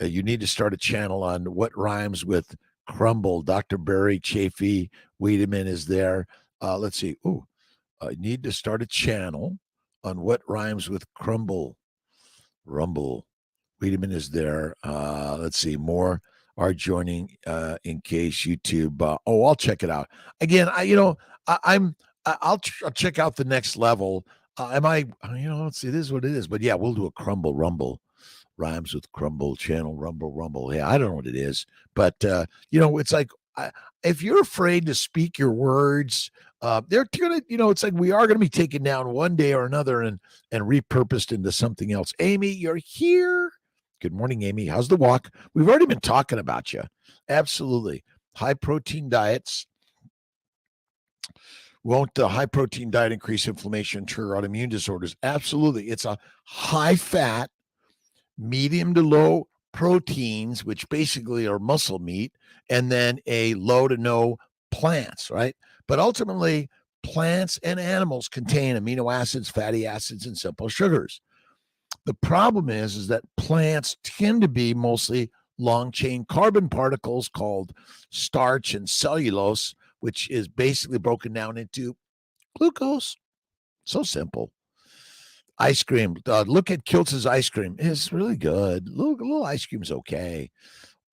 You need to start a channel on what rhymes with crumble. Dr. Barry Chafee Wiedemann is there. Let's see. I need to start a channel on what rhymes with crumble. Rumble. Wiedemann is there. Let's see. More are joining in case YouTube. I'll check it out. Again, I'll check out the next level. It is what it is. But yeah, we'll do a crumble rumble. Rhymes with crumble channel rumble. Yeah, I don't know what it is, but it's like if you're afraid to speak your words, they're gonna, it's like we are gonna be taken down one day or another and repurposed into something else. Amy, you're here. Good morning, Amy. How's the walk? We've already been talking about you. Absolutely. High protein diets. Won't the high protein diet increase inflammation, trigger autoimmune disorders? Absolutely. It's a high fat, medium to low proteins, which basically are muscle meat, and then a low to no plants, right? But ultimately, plants and animals contain amino acids, fatty acids, and simple sugars. The problem is that plants tend to be mostly long chain carbon particles called starch and cellulose, which is basically broken down into glucose. So simple. Ice cream. Look at Kiltz's ice cream. It's really good. Little ice cream's okay.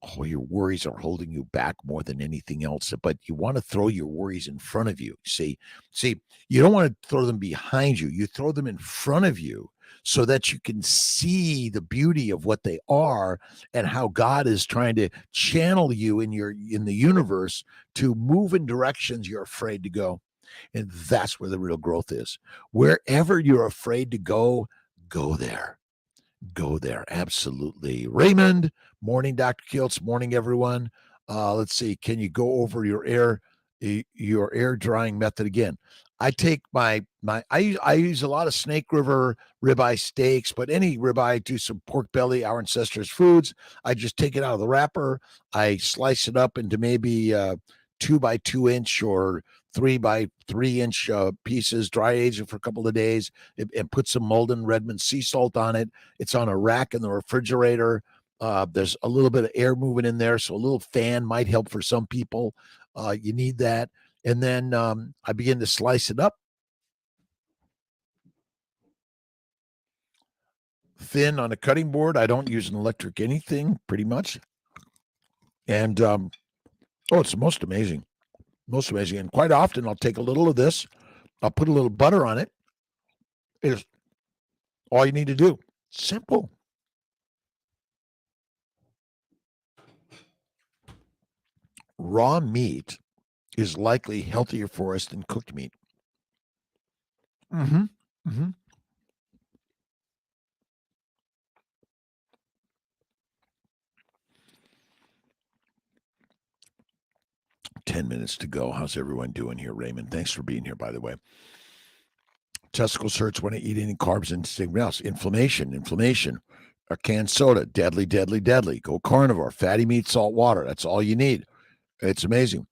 Oh, your worries are holding you back more than anything else, but you want to throw your worries in front of you. See, you don't want to throw them behind you. You throw them in front of you so that you can see the beauty of what they are and how God is trying to channel you in the universe to move in directions you're afraid to go. And that's where the real growth is. Wherever you're afraid to go there. Go there. Absolutely. Raymond, morning, Dr. Kiltz. Morning, everyone. Let's see. Can you go over your air drying method again? I take I use a lot of Snake River ribeye steaks, but any ribeye, I do some pork belly, our ancestors' foods. I just take it out of the wrapper. I slice it up into maybe 2 by 2 inch or 3 by 3 inch pieces, dry age it for a couple of days, and put some Malden Redmond sea salt on it. It's on a rack in the refrigerator. There's a little bit of air moving in there, so a little fan might help for some people. You need that. And then I begin to slice it up thin on a cutting board. I don't use an electric anything, pretty much. And it's most amazing. Most amazing. And quite often I'll take a little of this, I'll put a little butter on it, is all you need to do. Simple. Raw meat is likely healthier for us than cooked meat. Mm-hmm. Mm-hmm. 10 minutes to go. How's everyone doing here, Raymond? Thanks for being here, by the way. Testicle hurts when I eat any carbs and anything else. Inflammation. A canned soda, deadly, deadly, deadly. Go carnivore. Fatty meat, salt water. That's all you need. It's amazing.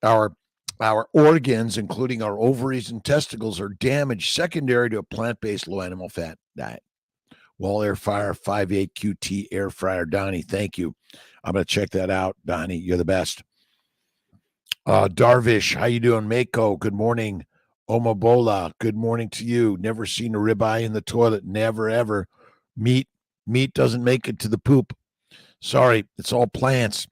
Our organs, including our ovaries and testicles, are damaged secondary to a plant-based low animal fat diet. Wall Air Fryer 58 QT Air Fryer. Donnie, thank you. I'm going to check that out. Donnie, you're the best. Darvish, how you doing? Mako, good morning. Omabola, good morning to you. Never seen a ribeye in the toilet. Never, ever. Meat doesn't make it to the poop. Sorry, it's all plants.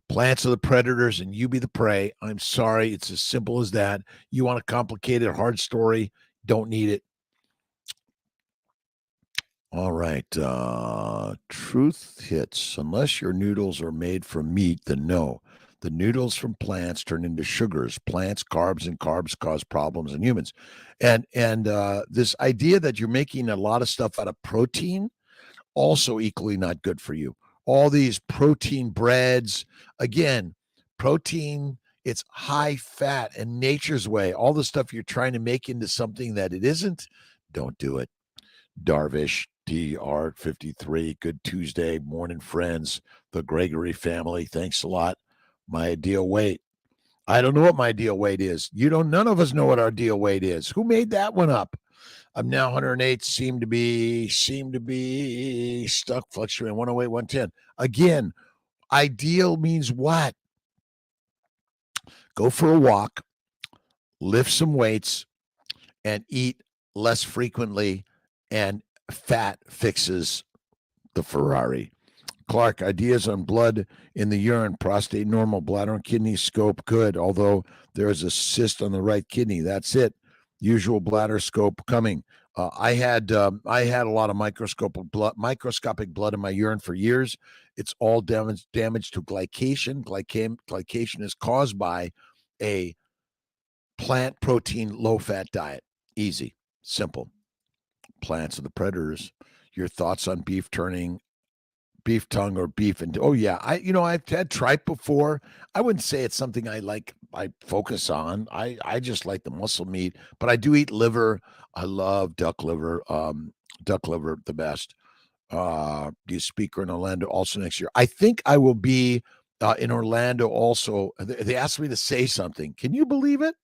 Plants are the predators and you be the prey. I'm sorry. It's as simple as that. You want a complicated, hard story? Don't need it. All right. Truth hits. Unless your noodles are made from meat, then no. The noodles from plants turn into sugars. Plants, carbs, and carbs cause problems in humans. And this idea that you're making a lot of stuff out of protein, also equally not good for you. All these protein breads, again, protein, it's high fat and nature's way. All the stuff you're trying to make into something that it isn't, don't do it. Darvish, DR53, good Tuesday morning, friends. The Gregory family, thanks a lot. My ideal weight. I don't know what my ideal weight is. None of us know what our ideal weight is. Who made that one up? I'm now 108, seem to be stuck, fluctuating 108, 110. Again, ideal means what? Go for a walk, lift some weights, and eat less frequently, and fat fixes the Ferrari. Clark, ideas on blood in the urine, prostate normal, bladder and kidney scope good, although there is a cyst on the right kidney. That's it. Usual bladder scope coming. I had a lot of microscopic blood in my urine for years. It's all damage to glycation. Glycation is caused by a plant protein low fat diet. Easy, simple. Plants are the predators. Your thoughts on beef tongue or beef? And oh yeah, I've had tripe before. I wouldn't say it's something I focus on. I just like the muscle meat, but I do eat liver. I love duck liver. The best. Be a speaker in Orlando also next year. I think I will be in Orlando also. They asked me to say something. Can you believe it?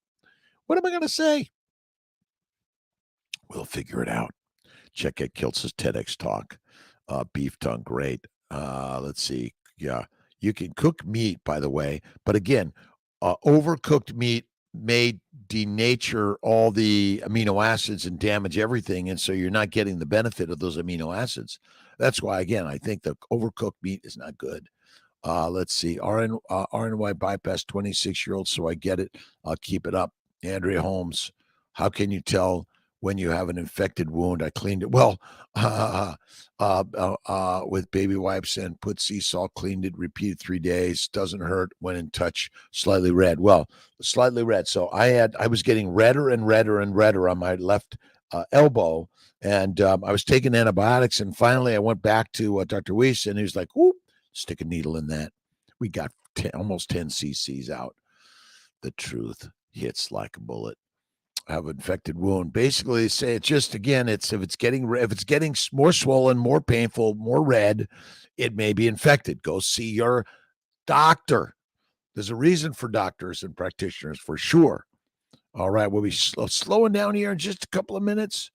What am I going to say? We'll figure it out. Check out Kiltz's TEDx talk. Beef tongue, great. Let's see. Yeah, you can cook meat, by the way, but again, overcooked meat may denature all the amino acids and damage everything, and so you're not getting the benefit of those amino acids. That's why, again, I think the overcooked meat is not good. Let's see. RNY bypass 26-year-old, so I get it. I'll keep it up. Andrea Holmes, how can you tell when you have an infected wound? I cleaned it. Well, with baby wipes and put sea salt, cleaned it, repeated 3 days. Doesn't hurt when in touch, slightly red. Well, slightly red. So I was getting redder and redder and redder on my left elbow. And I was taking antibiotics. And finally I went back to Dr. Weiss, and he was like, whoop, stick a needle in that. We got almost 10 cc's out. The truth hits like a bullet. Have an infected wound. Basically, say it's just, again, if it's getting more swollen, more painful, more red, it may be infected. Go see your doctor. There's a reason for doctors and practitioners for sure. All right, we'll be slowing down here in just a couple of minutes.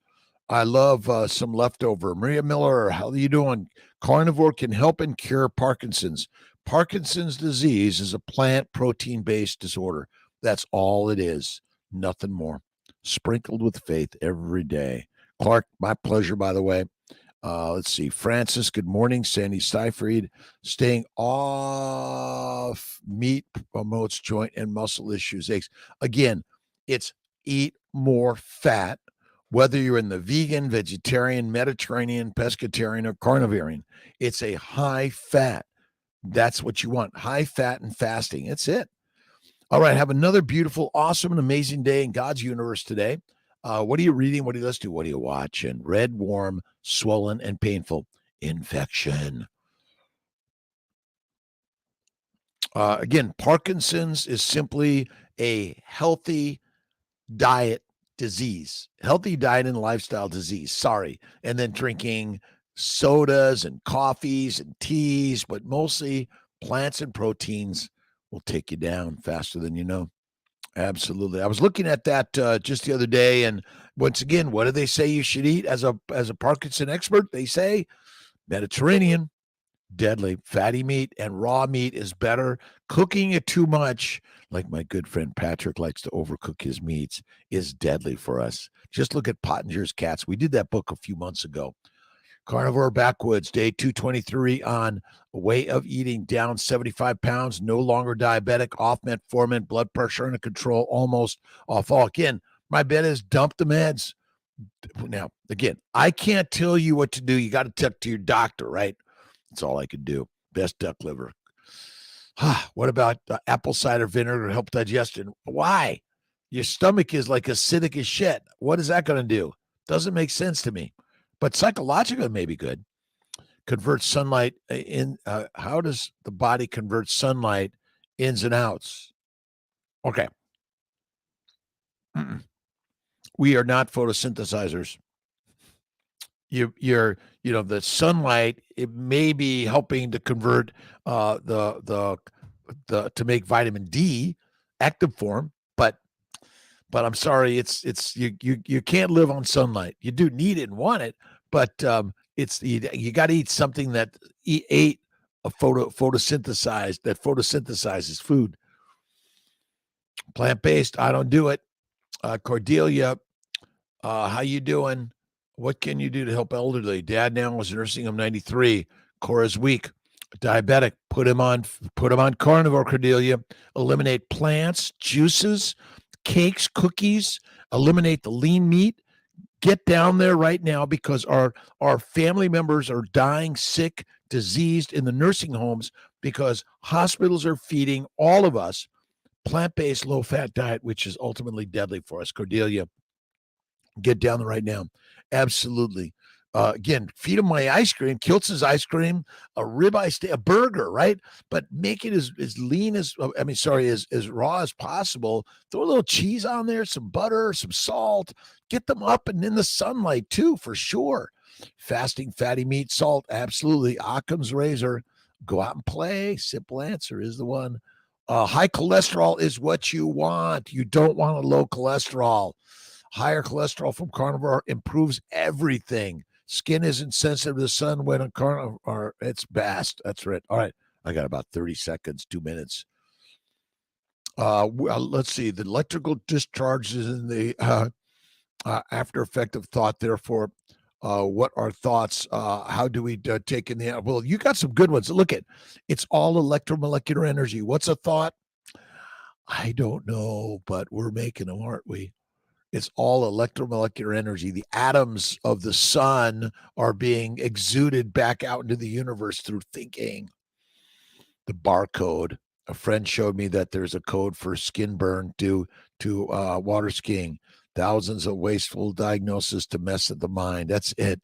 I love some leftover. Maria Miller, how are you doing? Carnivore can help and cure Parkinson's. Parkinson's disease is a plant protein-based disorder. That's all it is. Nothing more. Sprinkled with faith every day. Clark, my pleasure, by the way. Let's see. Francis, good morning. Sandy Seifried, staying off meat promotes joint and muscle issues, aches. Again, it's eat more fat Whether you're in the vegan, vegetarian, Mediterranean, pescatarian, or carnivorian, it's a high fat. That's what you want. High fat and fasting. That's it. All right. Have another beautiful, awesome, and amazing day in God's universe today. What are you reading? What are you listening to? What are you watching? Red, warm, swollen, and painful. Infection. Again, Parkinson's is simply a healthy diet disease, healthy diet and lifestyle disease. Sorry. And then drinking sodas and coffees and teas, but mostly plants and proteins will take you down faster than you know. Absolutely. I was looking at that just the other day, and once again, what do they say you should eat as a Parkinson expert? They say Mediterranean, deadly. Fatty meat and raw meat is better. Cooking it too much, like my good friend Patrick likes to overcook his meats, is deadly for us. Just look at Pottinger's Cats. We did that book a few months ago. Carnivore Backwoods, day 223 on way of eating, down 75 pounds, no longer diabetic, off metformin, blood pressure under control, almost off all. Again, my bet is dump the meds. Now, again, I can't tell you what to do. You got to talk to your doctor, right? That's all I could do. Best duck liver. What about apple cider vinegar to help digestion? Why? Your stomach is like acidic as shit. What is that going to do? Doesn't make sense to me. But psychologically, it may be good. Convert sunlight in. How does the body convert sunlight ins and outs? Okay. We are not photosynthesizers. You're the sunlight, it may be helping to convert the to make vitamin D active form, but I'm sorry, it's you can't live on sunlight. You do need it and want it, but it's you got to eat something that ate a photosynthesizes food. Plant-based, I don't do it. Cordelia, how you doing? What can you do to help elderly? Dad now is nursing home 93. Cora's weak. Diabetic. Put him on carnivore, Cordelia. Eliminate plants, juices, cakes, cookies. Eliminate the lean meat. Get down there right now because our family members are dying sick, diseased in the nursing homes because hospitals are feeding all of us plant-based, low-fat diet, which is ultimately deadly for us. Cordelia, get down there right now. Absolutely. Again, feed them my ice cream, Kiltz's ice cream, a ribeye steak, a burger, right? But make it as lean as, as raw as possible. Throw a little cheese on there, some butter, some salt. Get them up and in the sunlight too, for sure. Fasting, fatty meat, salt, absolutely. Occam's razor. Go out and play. Simple answer is the one. High cholesterol is what you want. You don't want a low cholesterol. Higher cholesterol from carnivore improves everything. Skin isn't sensitive to the sun when on carnivore. It's best. That's right. All right. I got about 30 seconds, 2 minutes. Let's see. The electrical discharges in the after effect of thought. Therefore, what are thoughts? How do we take in the? Well, you got some good ones. Look at it's all electromolecular energy. What's a thought? I don't know, but we're making them, aren't we? It's all electromolecular energy. The atoms of the sun are being exuded back out into the universe through thinking. The barcode. A friend showed me that there's a code for skin burn due to water skiing. Thousands of wasteful diagnoses to mess with the mind. That's it.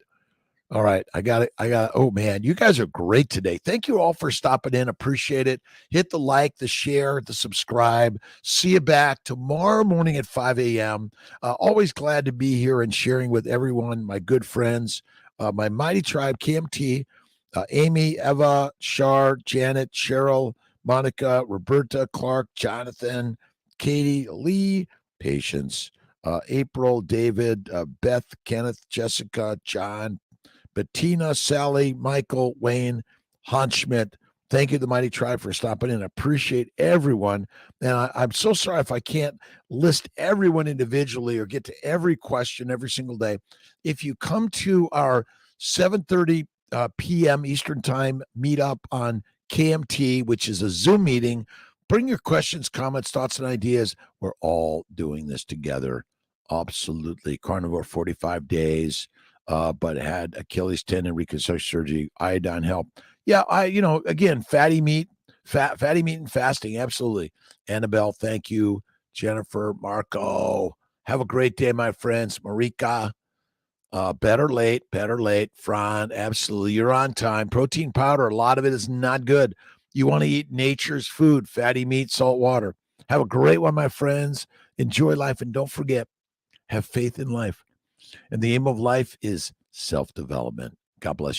All right. I got it. Oh, man. You guys are great today. Thank you all for stopping in. Appreciate it. Hit the like, the share, the subscribe. See you back tomorrow morning at 5 a.m. Always glad to be here and sharing with everyone, my good friends, my mighty tribe, KMT, Amy, Eva, Shar, Janet, Cheryl, Monica, Roberta, Clark, Jonathan, Katie, Lee, Patience, April, David, Beth, Kenneth, Jessica, John, Bettina, Sally, Michael, Wayne, Hans Schmidt. Thank you, the Mighty Tribe, for stopping in. I appreciate everyone. And I'm so sorry if I can't list everyone individually or get to every question every single day. If you come to our 7:30 p.m. Eastern Time meetup on KMT, which is a Zoom meeting, bring your questions, comments, thoughts, and ideas. We're all doing this together. Absolutely. Carnivore 45 days, but had Achilles tendon reconstruction surgery, iodine help. Yeah, again, fatty meat and fasting. Absolutely. Annabelle, thank you. Jennifer, Marco, have a great day, my friends. Marika, better late. Fran, absolutely. You're on time. Protein powder, a lot of it is not good. You want to eat nature's food, fatty meat, salt water. Have a great one, my friends. Enjoy life. And don't forget, have faith in life. And the aim of life is self-development. God bless you.